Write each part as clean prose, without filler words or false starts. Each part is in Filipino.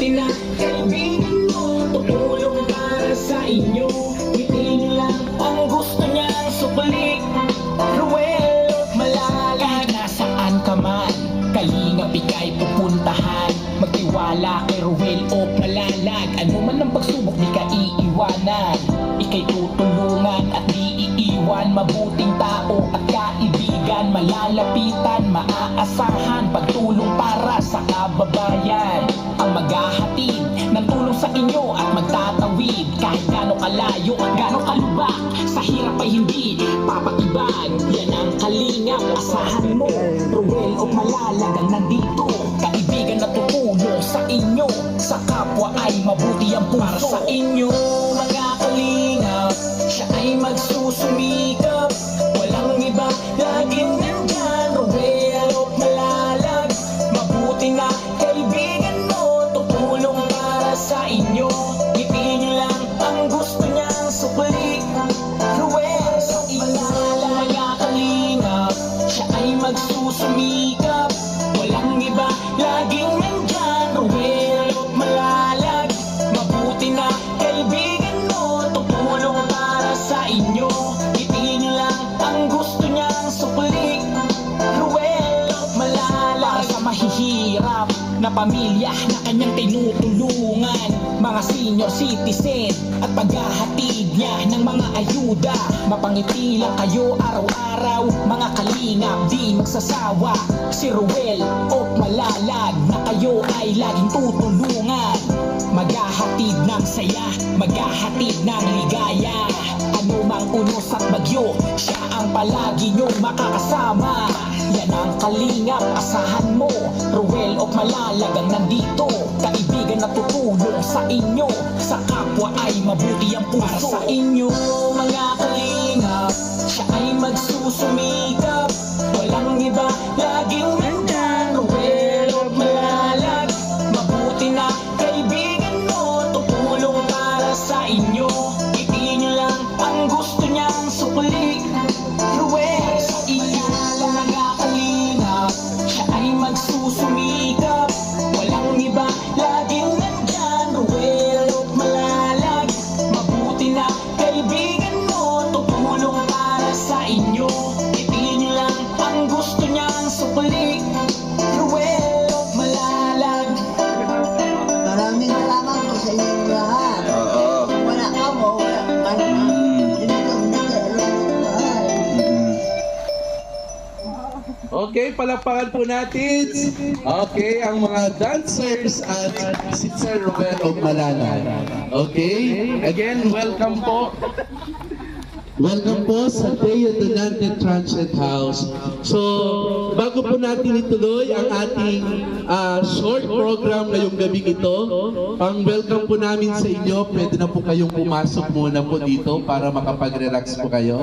Mabuti na kaibigan mo, tutulong para sa inyo. Ngiti lang ang gusto niyang supalik. Ruel Malalag, nasaan ka man, kalingap ika'y pupuntahan. Magtiwala kay Ruel Malalag, ano man ang pagsubok di ka iiwanan. Ika'y tutulungan at di iiwan. Mabuting tao at kaibigan, malalapitan, maaasahan. Pagtulong para sa kababayan, ang maghahatid ng tulong sa inyo at magtatawid. Kahit gano'ng kalayo at gano'ng kalubak, sa hirap ay hindi papatibag. Yan ang kalingap, asahan mo. Ruel Malalag ang nandito, kaibigan na tutulong sa inyo. Sa kapwa ay mabuti ang puso. Para sa inyo mga kalingap, siya ay magsusumikap. Walang iba, laging nandyan. Ruel Malalag, mabuti na kaibigan mo, tutulong para sa inyo. Ngiti niyo lang ang gusto niyang supalik. Ruel Malalag, mga kalingap, siya ay magsusumikap. Walang iba, laging nandyan. Ruel Malalag, mabuti na kaibigan mo, tutulong para sa inyo. Ngiti niyo lang ang gusto niyang supalik. Ruel Malalag, sa mahihirap na pamilya na kanyang tinutulungan, mga senior citizen at paghahatid niya ng mga ayuda. Mapangiti lang kayo araw-araw, mga kalingap di magsasawa. Si Ruel Malalag na kayo ay laging tutulungan. Maghahatid ng saya, maghahatid ng ligaya. Ano mang unos at bagyo, siya ang palagi niyong makakasama. Yan ang kalingap, asahan mo. Ruel Malalag ang nandito, kaibigan na tutulong sa inyo. Sa kapwa ay mabuti ang puso. Para sa inyo mga kalingap, siya ay magsusumikap. Walang iba, laging nandyan. Ruel Malalag, mabuti na kaibigan mo, tutulong para sa inyo. Ngiti niyo lang ang gusto niyang supalik. Ruel sa inyo mga kalingap, siya ay magsusumikap. Walang iba, laging nandyan. Ruel Malalag, mabuti na kaibigan mo, tutulong para sa inyo. Ngiti niyo lang ang gusto niyang supalik. Ruel Malalag. Maraming salamat po sa inyong lahat. Wala ka mo, wala ka na. Okay, palakpakan po natin. Okay, ang mga dancers at si Sir Ruel Malalag. Okay, again, welcome po. Welcome po sa Deo Donante Transit House. So, bago po natin ituloy ang ating short program ngayong gabing ito, ang welcome po namin sa inyo, pwede na po kayong pumasok muna po dito para makapag-relax po kayo.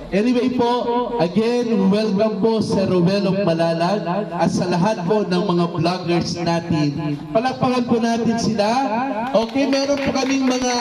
Anyway po, again, welcome po sa Ruel Malalag at sa lahat po ng mga vloggers natin. Palakpakan po natin sila. Okay, meron po kaming mga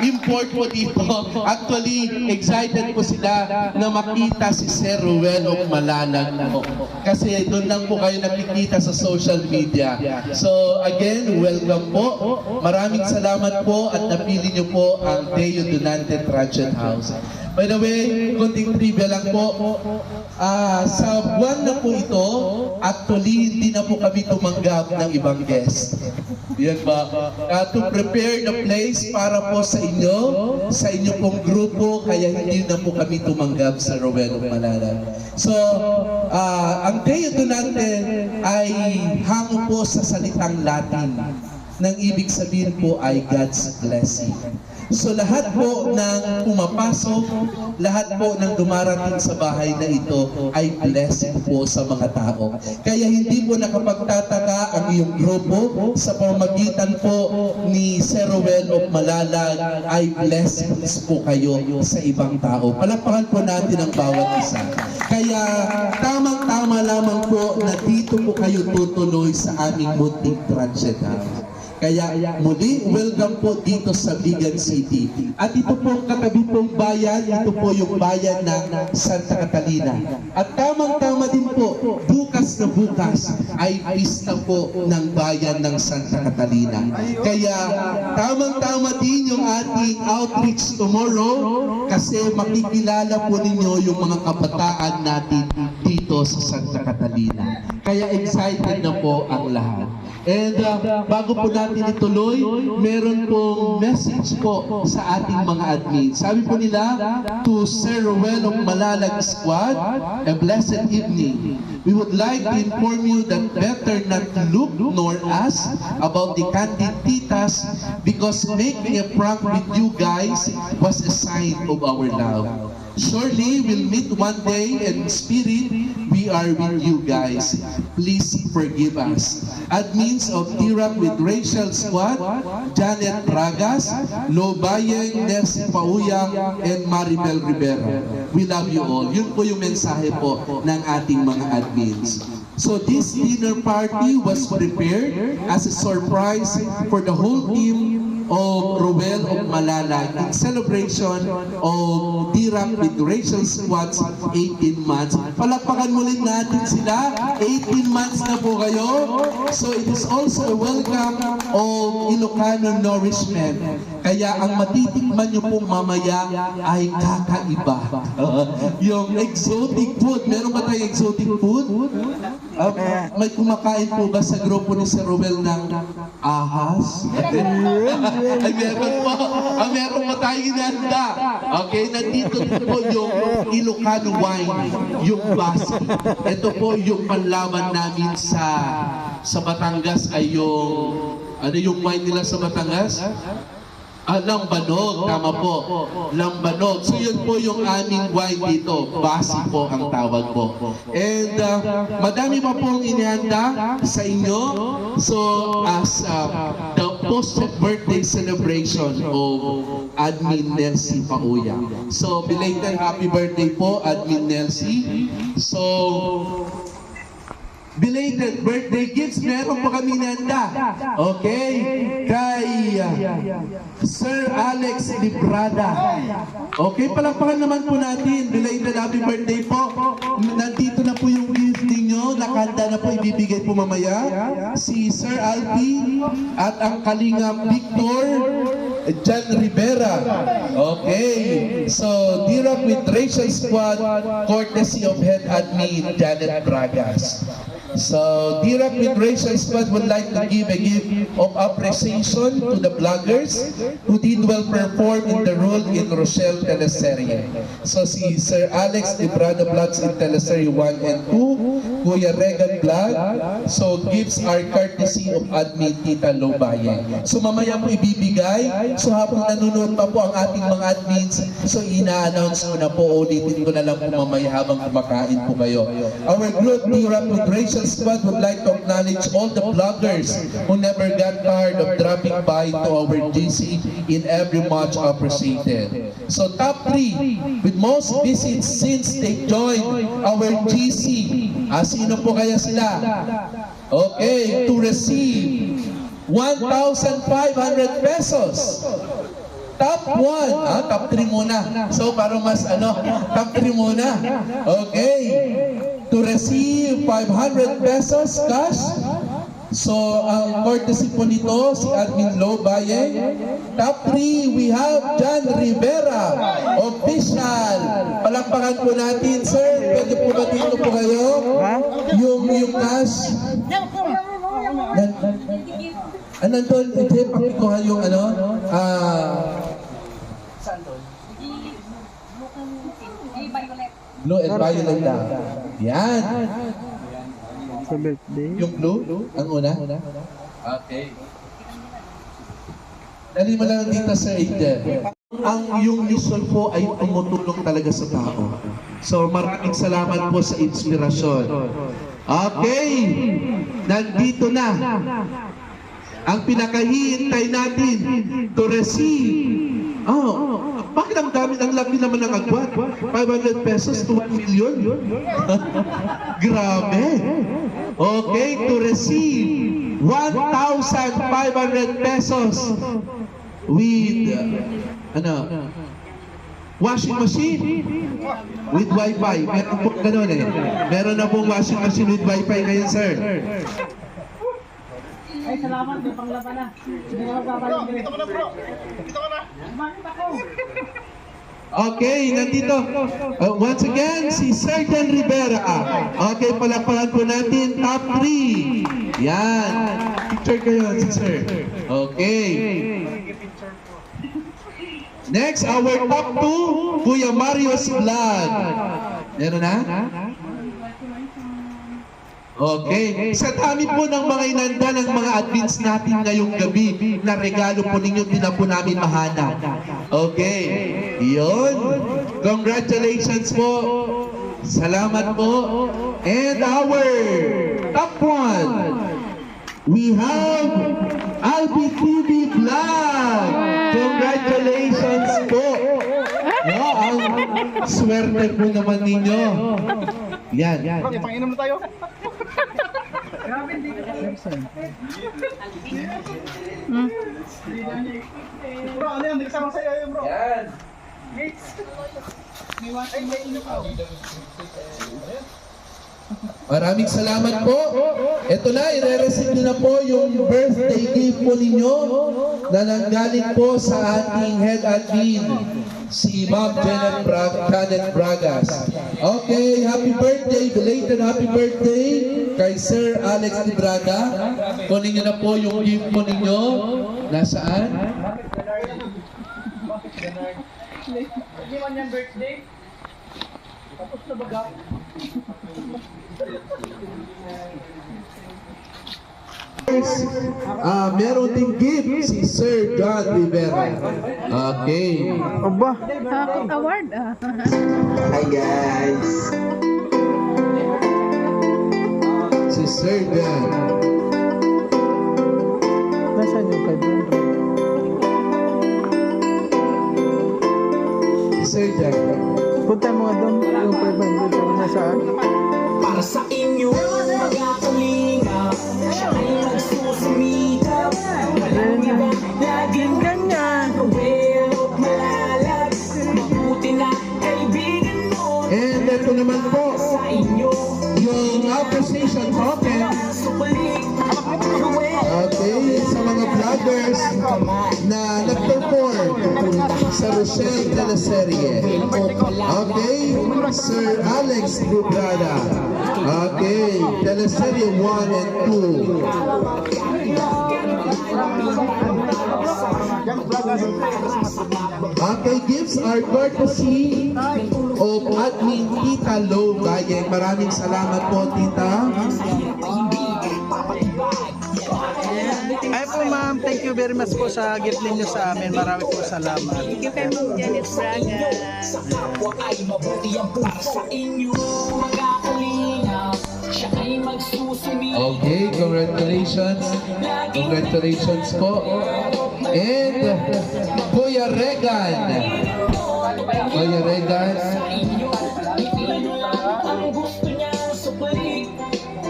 import po dito. Actually, excited po sila na makita si Sir Ruel Malalag po. Kasi doon lang po kayo nakikita sa social media. So again, welcome po. Maraming salamat po at napili niyo po ang Deo Donante Transit House. By the way, konting trivia lang po. Sa buwan na po ito, actually, hindi na po kami tumanggap ng ibang guest. Yan ba? To prepare the place para po sa inyo, sa inyo pong grupo, kaya hindi na po kami tumanggap sa Ruel Malalag. So, ang Deo Donante ay hango po sa salitang Latin. Nang ibig sabihin po ay God's blessing. So lahat po ng pumapasok, lahat po ng dumarating sa bahay na ito ay blessing po sa mga tao. Kaya hindi po nakapagtataka ang iyong grupo sa pamamagitan po ni Sir Ruel Malalag ay blessings po kayo sa ibang tao. Palakpakan po natin ang bawat isa. Kaya tamang-tama lamang po na dito po kayo tutuloy sa aming munting transit house. Kaya muli, welcome po dito sa Vigan City. At ito po katabi pong bayan, ito po yung bayan ng Santa Catalina. At tamang-tama din po, bukas na bukas ay pista po ng bayan ng Santa Catalina. Kaya tamang-tama din yung ating outreach tomorrow kasi makikilala po ninyo yung mga kabataan natin dito sa Santa Catalina. Kaya excited na po ang lahat. And bago po natin ituloy, meron pong message po sa ating mga admin. Sabi po nila, to Sir Ruel of Malalag Squad, a blessed evening. We would like to inform you that better not look nor ask about the candid titas because making a prank with you guys was a sign of our love. Surely we'll meet one day in spirit. We are with you guys. Please forgive us. Admins of Tirap with Rachel Squad, Janet Bragas, Lobayeng, Nancy Pauyang, and Maribel Rivera. We love you all. Yun po yung mensahe po ng ating mga admins. So this dinner party was prepared as a surprise for the whole team of Ruel of Malalag in celebration of Tirap with Rachel Squad's 18 months. Palakpakan muli natin sila. 18 months na po kayo. So it is also a welcome of Ilocano nourishment. Kaya ang matitikman nyo pong mamaya ay kakaiba. Yung exotic food. Meron ba tayong exotic food? May kumakain po ba sa grupo ni Sir Ruel ng ahas? Ay, meron po. Meron po tayong inanda. Okay, nandito po yung Ilocano wine, yung basi. Ito po yung panlaban namin sa Batangas ay yung, ano yung wine nila sa Batangas? Lambanog, tama po. Lambanog. So yun po yung aming wine dito. Basi po ang tawag po. And madami pa pong inihanda sa inyo. So as the post-birthday celebration of Admin Nelsie Pauya. So belated happy birthday po, Admin Nelsie. So belated birthday gifts, meron pa kami nanda. Okay? Kay Sir Alex Librada. Okay, palakpakan naman po natin. Belated happy birthday po. Nandito na po yung gift ninyo. Nakanda na po, ibibigay po mamaya. Si Sir Alpi at ang kalingap Victor Jan Rivera. Okay. So, Tirap with Rachel Squad, courtesy of Head Admin Janet Bragas. So, Tirap with Rachel Squad would like to give a gift of appreciation to the vloggers who did well perform in the role in Rochelle teleserye. So, si Sir Alex Librada Vlogs in teleserye 1 and 2, Kuya Regan Vlog. So, gifts are courtesy of Admin Tita Lobayeng. So, mamaya po ibibigay. So, habang nanonood pa po ang ating mga admins, so ina-announce ko na po, ulitin ko na lang po mamaya habang kumakain po kayo. Our group, Tirap with Rachel Squad would like to acknowledge all the vloggers who never got tired of dropping by to our GC in every much appreciated. So top 3 with most visits since they joined our GC. Sino po kaya sila? Okay, to receive 1,500 pesos. Top 1, top 3 muna. So para mas top 3 muna. Okay. To receive 500 pesos cash. So, ang courtesy po nito, si Admin Lobayeng. Top 3, we have Jan Rivera, official. Palakpakan po natin, sir. Pwede po ba dito po kayo? Yung cash. Nandun, hindi, pakikuha yung blue and violet daw. Yan. Sa birthday. Yung blue, ang una. Okay. Dali mo lang dito sa Angel. Yung mission po ay tumutulong talaga sa tao. So maraming salamat po sa inspirasyon. Okay. Nandito na. Ang pinakahihintay natin to receive. Bakit ang dami, ang laki naman ng agwat? 500 pesos to 1 million? Grabe. Okay, to receive 1,500 pesos with washing machine with wifi. Meron po ganun eh. Meron na pong washing machine with wifi ngayon, sir. Ay, salamat. May panglaban na. Hindi na magkakaroon. Dito ka na, bro. Dito ka na. Bakit ako? Okay, nandito. Once again, si Sergeant Rivera. Okay, palakpakan po natin. Top 3. Yan. Picture kayo, si sir. Okay. Next, our top 2, Kuya Mario's Vlog. Meron na? Okay. Sa dami po ng mga inanda ng mga admins natin ngayong gabi na regalo po ninyo, di na po namin mahanap. Okay. Yun. Congratulations po. Salamat po. And our top 1, we have Albi TV Vlog. Congratulations po. Wow, ang swerte po naman ninyo. Yan. Bro, ipang-inom na tayo. Bro, ano yan? Hindi kasama sa'yo yun, bro. Yan. Maraming salamat po. Ito na, i-receive nyo na po yung birthday gift po ninyo na nanggaling po sa ating head admin, si Ma'am Janet Bragas. Okay, happy birthday, belated happy birthday kay Sir Alex de Braga. Kunin nyo na po yung gift po ninyo. Nasaan? Hindi man yung birthday. Tapos na baga. Meron ding gift si Sir John Rivera. Okay. Award. Hi guys. Si Sir John. Nasaan yung 500? Si Sir John. Punta mo nga doon. Yung 500 yung nasaan? Para sa inyo, mga kalingap, siya ay magsusumikap. Walang iba, laging ganyan. Ruwelo, malalag, mabuti na kaibigan mo. And ito naman po, Sa inyo, yung appreciation token. sukulik, ruwelo, Okay, sa mga vloggers na nag-perform sa Rochelle de la Serie. Okay, Sir Alex Bubrada. Okay, Teleserye 1 and 2. Okay, gifts are courtesy of admin Tita Lo Bayeng. Maraming salamat po, Tita. Ay po ma'am, thank you very much po sa gift ninyo sa amin. Marami po salamat. Thank you kay Ma'am Janet Braga. sa kapwa ay mabuti ang para sa inyo, mga kalingap. Siya ay magsusumikap. Okay, congratulations. Congratulations po. And Kuya Regan. Kuya Regan. Ang gusto niya sukulik,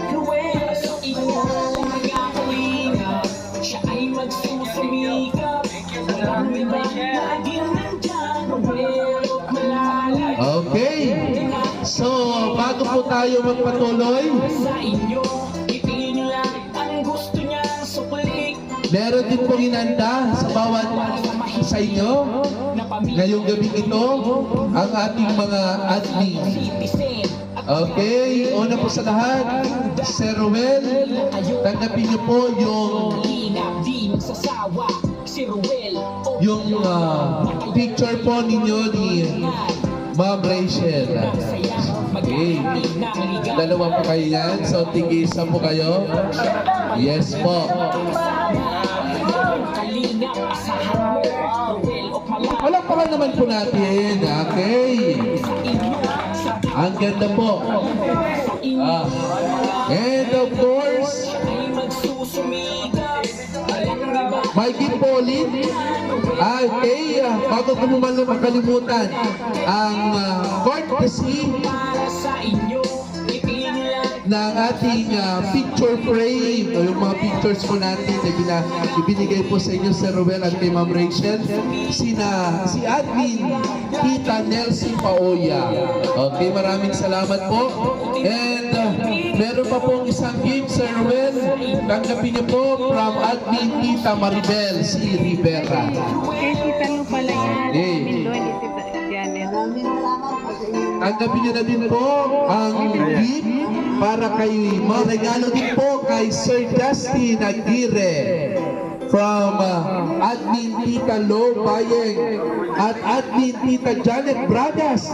ruwelo sa inyo, mga kalingap. Siya ay magsusumikap. Walang iba, laging nandyan, ruwelo, malalag. Okay. So, bago po tayo magpatuloy, Sa inyo, itingin lang ang gusto niya sukulik. meron din pong inanda sa bawat sa inyo. Ngayong gabi ito, ang ating mga admin. Okay, una po sa lahat, Sir Ruel, tanggapin niyo po yung picture po ninyo ni Ma'am Rachel. Okay, dalawa po kayo yan, so tigisa po kayo. Yes po. Palakpakan naman po natin. Okay. Ang ganda po. And of course, may gift po ulit. Okay, bago ko naman makalimutan, ang courtesy ng ating picture frame, o yung mga pictures po natin na ibinigay po sa inyo Sir Ruel at kay Ma'am Rachel, si Admin Tita Nelsie Paoya. Okay, maraming salamat po. And meron pa pong isang gift, Sir Ruel. Tanggapin niyo po from Admin Tita Maribel C. Rivera. Kay Tita Lu pala yan. Okay. Mindon, si Tita Janet. Maraming salamat po sa inyo. Tanggapin niyo na din po ang gift para kay regalo din po kay Sir Justin Aguirre from Admin Tita Lo Bayeng at Admin Tita Janet Bragas.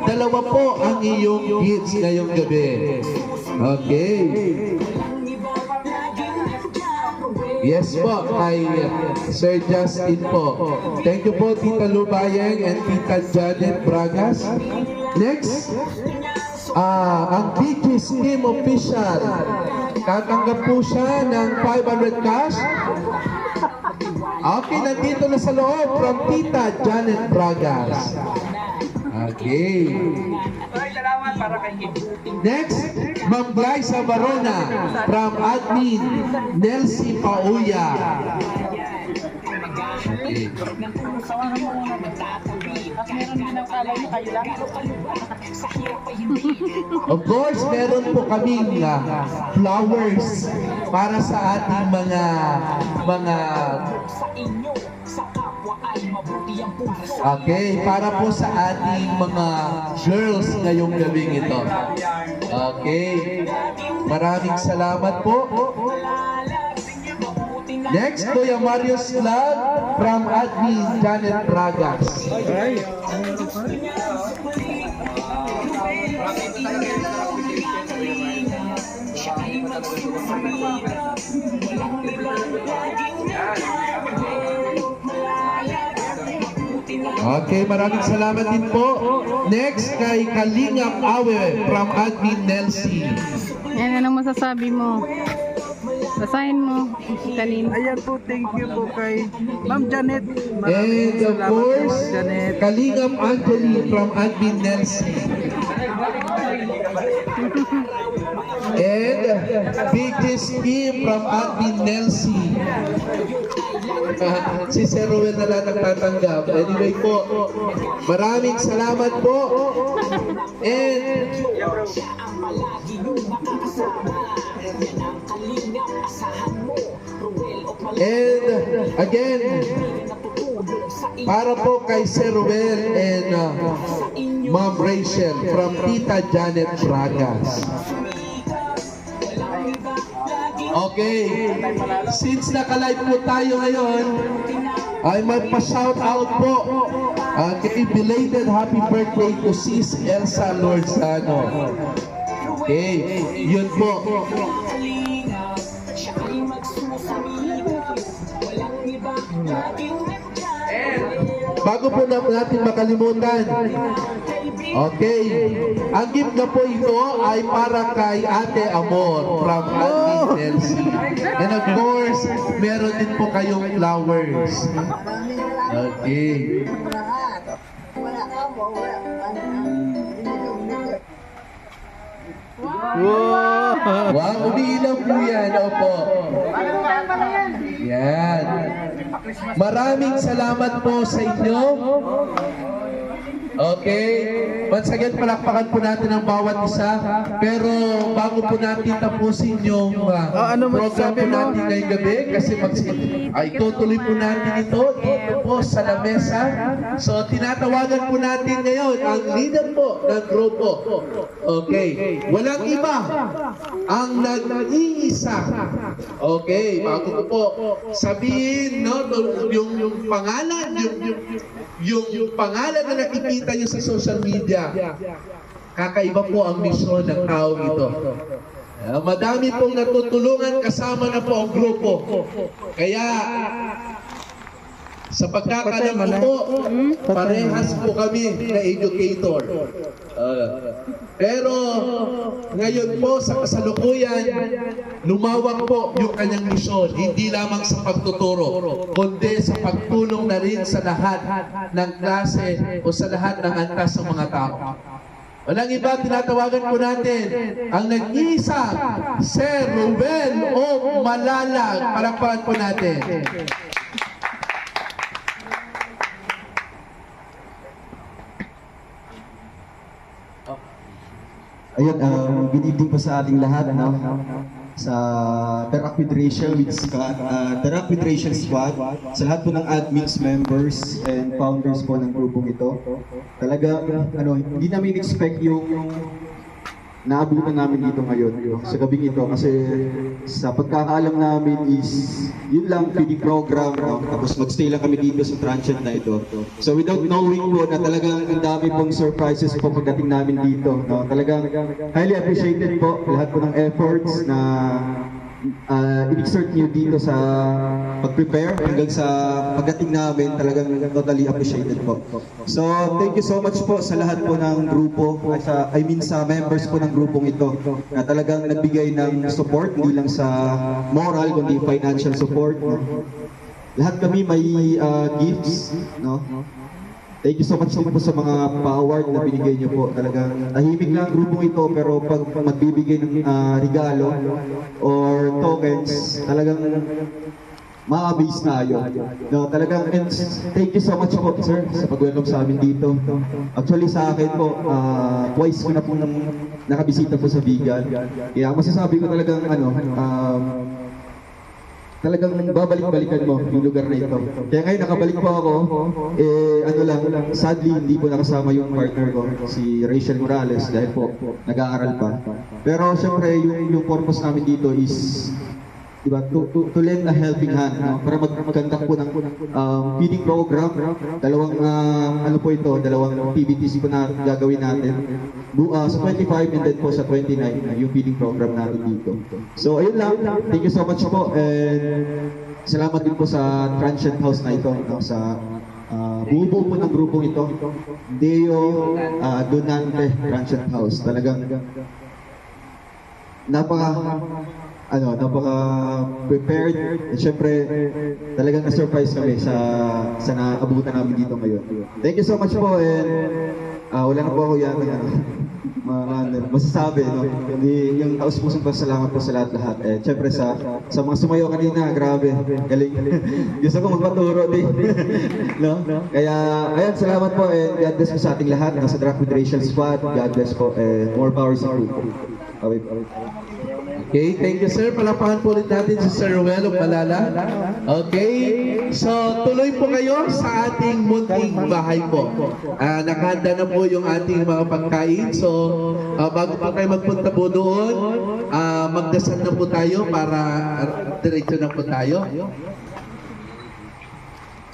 Dalawa po ang iyong gifts ngayong gabi. Okay. Yes po, kay Sir Justin po. Thank you po, Tita Lo Bayeng and Tita Janet Bragas. Next, ang BG's Team Official. Tatanggap po siya ng 500 cash. Okay, nandito na sa loob from Tita Janet Bragas. Okay. Next, Ma'am Glyza Barona from Admin Nelsie Paoya. Okay. Of course, meron po kaming flowers para sa ating mga okay, para po sa ating mga girls ngayong gabing ito. Okay. Maraming salamat po. Next, Kuya Marius Vlog from Admin Janet Bragas. Okay, maraming salamat din po. Next, kay Kalingap Awe from Admin Nelsie. Yan, anong masasabi mo? Basahin mo kanina. Ayan po, thank you po kay Ma'am Janet. And of salamat course, po, Janet. Kalingap Anthony from Admin Nelsie. And biggest team from Admin Nelsie. Si Sir Ruel na lang nagtatanggap. Anyway po, maraming salamat po. And again, para po kay Sir Ruel and Ma'am Rachel from Tita Janet Bragas. Okay, since naka-live po tayo ngayon, ay magpa-shout out po kay belated happy birthday to Sis Elsa Lorzano. Okay, yun po. Bago po natin makalimutan, okay, ang gift na po ito ay para kay Ate Amor from Admin Nelsie. And of course, meron din po kayong flowers. Maraming salamat Okay. po sa lahat. Wala ka mo, wala. Wow, umiilaw po yan. Opo. Yan. Maraming salamat po sa inyo. Okay. Once again, palakpakan po natin ang bawat isa. Pero bago po natin tapusin yung program po natin ngayong gabi, kasi ay tutuloy po natin ito dito po sa lamesa. So, tinatawagan po natin ngayon ang leader po ng grupo. Okay. Walang iba. Ang nag-iisa. Okay. Bago ko po sabihin, no, yung pangalan, yung pangalan na nakikita nyo sa social media, kakaiba po ang misyon ng taong ito. Madami pong natutulungan, kasama na po ang grupo. Kaya, sa pagkakalam ko po, parehas po kami na educator. Pero ngayon po sa kasalukuyan, lumawak po yung kanyang misyon, hindi lamang sa pagtuturo, kundi sa pagtulong na rin sa lahat ng klase o sa lahat ng antas ng mga tao. Walang iba, tinatawagan po natin ang nag-iisang Sir Ruel O. Malalag. Palakpakan po natin. Ayun, good evening po sa ating lahat, no? Sa The Rock with Rachel with Scott, The Rock with Rachel Squad, sa lahat po ng admins, members, and founders po ng grupong ito. Talaga, hindi namin expect yung naabutan namin dito ngayon, no? Sa gabing ito, kasi sa pagkakaalam namin is, yun lang, feeding program, no? Tapos magstay lang kami dito sa transient na ito. So without knowing po na talagang ang dami pong surprises po pagdating namin dito, no? Talagang highly appreciated po lahat po ng efforts na in-exert nyo dito sa pag-prepare hanggang sa pagdating namin, talagang totally appreciated po. So, thank you so much po sa lahat po ng grupo, sa members po ng grupong ito na talagang nagbigay ng support, hindi lang sa moral, kundi financial support. No? Lahat kami may gifts, no? Thank you so much po sa mga pa-award na binigay niyo po. Talagang tahimik lang ang grupong ito, pero pag magbibigay ng regalo or tokens, talagang ma-amaze na ayo. No, talagang, and thank you so much po, sir, sa pag-welcome sa amin dito. Actually sa akin po, twice ko na po nakabisita po sa Vigan. Kaya masasabi ko talagang talagang babalik-balikan mo yung lugar na ito. Kaya ngayon nakabalik po ako, sadly hindi po nakasama yung partner ko, si Rachel Morales, dahil po nag-aaral pa. Pero syempre yung purpose namin dito is, diba, to lend a helping hand, no? Para mag-conduct po ng feeding program. Dalawang dalawang PBTC po na gagawin natin. Sa 25 and then po sa 29, yung feeding program natin dito. So ayun lang, thank you so much po, and salamat din po sa transient house na ito, no? Sa buo po ng grupong ito, Deo Donante Transient House. Talagang napaka-prepared. At syempre, talagang na-surprise kami sa naabutan namin dito ngayon. Thank you so much po, and wala na po ako yan masasabi, no? Hindi, yung taus-pusong pasalamat po sa lahat-lahat. Syempre sa mga sumayo kanina, grabe, galing. Gusto ko magpaturo din. No? Kaya, ayan, salamat po, and God bless po sa ating lahat. Sa The Rock with Rachel Squad, God bless po, and more power sa group. Okay, thank you sir. Palapahan po ulit natin si Sir Ruel O. Malalag. Okay, so tuloy po kayo sa ating munting bahay po. Nakahanda na po yung ating mga pagkain. So bago po tayo magpunta po doon, magdasal na po tayo para diretso na po tayo.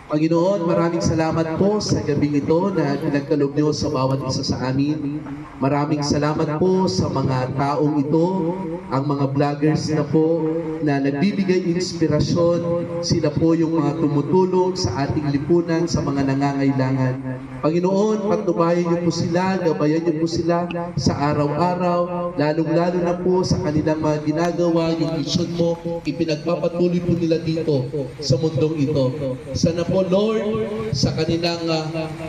Panginoon, maraming salamat po sa gabing ito na pinagkaloob niyo sa bawat isa sa amin. Maraming salamat po sa mga taong ito, ang mga vloggers na po na nagbibigay inspirasyon. Sila po yung mga tumutulong sa ating lipunan, sa mga nangangailangan. Panginoon, patnubayan niyo po sila, gabayan niyo po sila sa araw-araw, lalong-lalo na po sa kanilang mga ginagawa, yung mission mo, ipinagpapatuloy po nila dito sa mundong ito. Sana po, Lord, sa kanilang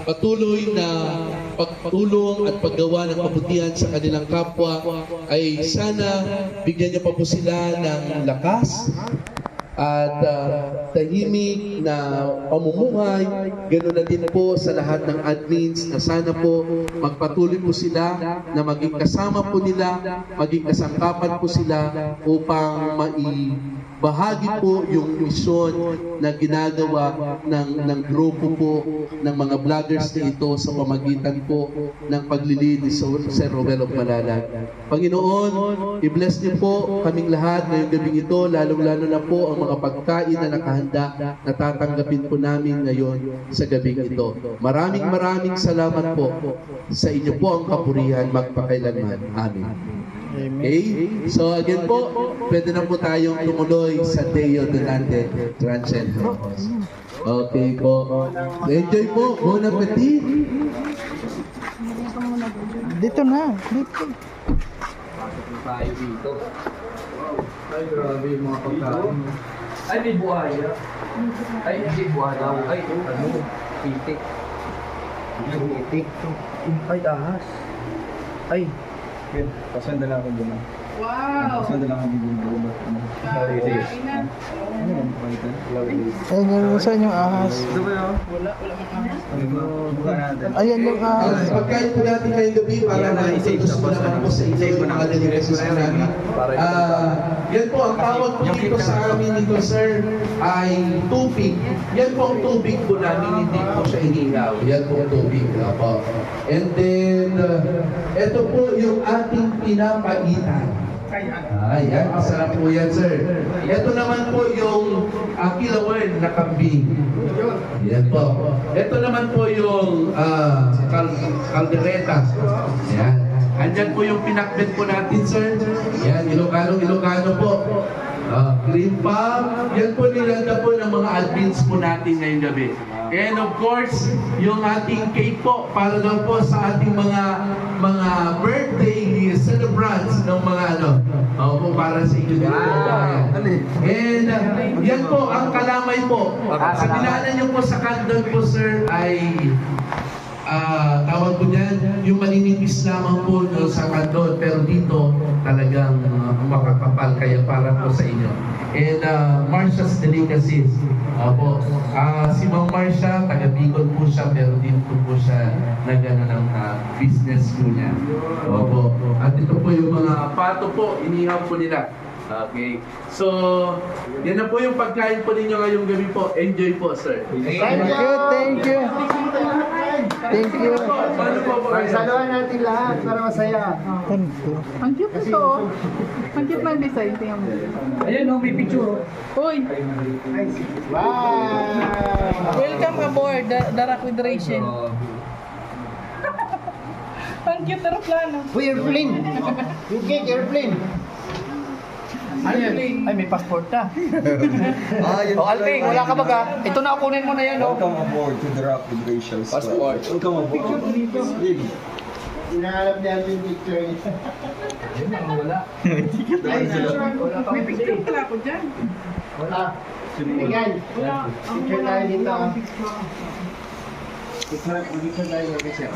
patuloy na pagtulong at paggawa ng kabutihan sa kanilang kapwa, ay sana bigyan niyo pa po sila ng lakas at tahimik na pamumuhay. Ganoon na din po sa lahat ng admins na sana po magpatuloy po sila na maging kasama po nila, maging kasangkapan po sila upang bahagi po yung misyon na ginagawa ng grupo po ng mga vloggers na ito sa pamagitan po ng paglilid ni Sir Ruel O. Malalag. Panginoon, i-bless niyo po kaming lahat ngayong gabing ito, lalong-lalo na po ang mga pagkain na nakahanda na tatanggapin po namin ngayon sa gabing ito. Maraming salamat po. Sa inyo po ang kapurihan magpakailanman. Amen. Okay? So again po, pwede na po tayong tumuloy sa Deo Donante Transient House. Okay po. Enjoy po. Bon appetit. Dito na, dito. Tayo dito. Ay, grabe yung mga pagkain. Ay, may buhaya. Ay, hindi buhaya. Ay, itik. Itik. Ay, ahas. Ay, Pasanda lang ako doon. Wow! Pasanda lang ako doon. sige. Ayun yung saan yung ahas. Ito ba yun? Buka natin. Ayan yung ahas. Pagkain po natin ngayong gabi para na-introduce ko naman po sa inyo yung mga deliveries namin. Yan po, ang tawag po dito sa amin dito, sir, ay tubig. Yan po ang tubig po namin, hindi po siya inihaw. Yan po ang tubig. Apo. And then, ito po yung ating pinapaitan. Yan, masarap po yan, sir. Ito naman po yung kilawin na kambing. Yan po. Ito naman po yung kaldereta. Yan. Andyan po yung pinakbet po natin, sir. Yan, Ilocano po. Cream puff. Yan po nilanda po ng mga admins po natin ngayong gabi. And of course, yung ating cake po para daw po sa ating mga birthday celebrants ng mga po para sa inyo din po. And yan po ang kalamay po. Sa dinaanan niyo po sa kandang po, sir, ay tawag po niyan, yung maninipis lamang po sa kandon, pero dito talagang makakapal, kaya para po sa inyo. And Marcia's Delicacies. Si Ma'am Marcia, taga Bicol po siya, pero dito po siya nagano ng business po niya. Opo. At ito po yung mga pato po, inihaw po nila. Okay. So, yan na po yung pagkain po ninyo ngayong gabi po. Enjoy po, sir. Thank you, thank you. Thank you. Paano po po? Saluhan natin lahat para masaya. Ang cute ito. Ang cute na design. Tingnan mo. Ayun, may picture. Uy! Wow! Welcome aboard, Darak with Rachel. Ang cute na plano. Uy, airplane! Yung cake, airplane! Ay, may passport na. Alping, wala ka baga. Ito na, kunin mo na yan. Welcome aboard to the Rock with Rachel's Passport. Welcome aboard. Big. Hinahanap niya yung picture niya. Yun ang wala. May picture pala ako dyan. Wala. Tingnan. Picture tayo dito. Picture tayo mag-picture.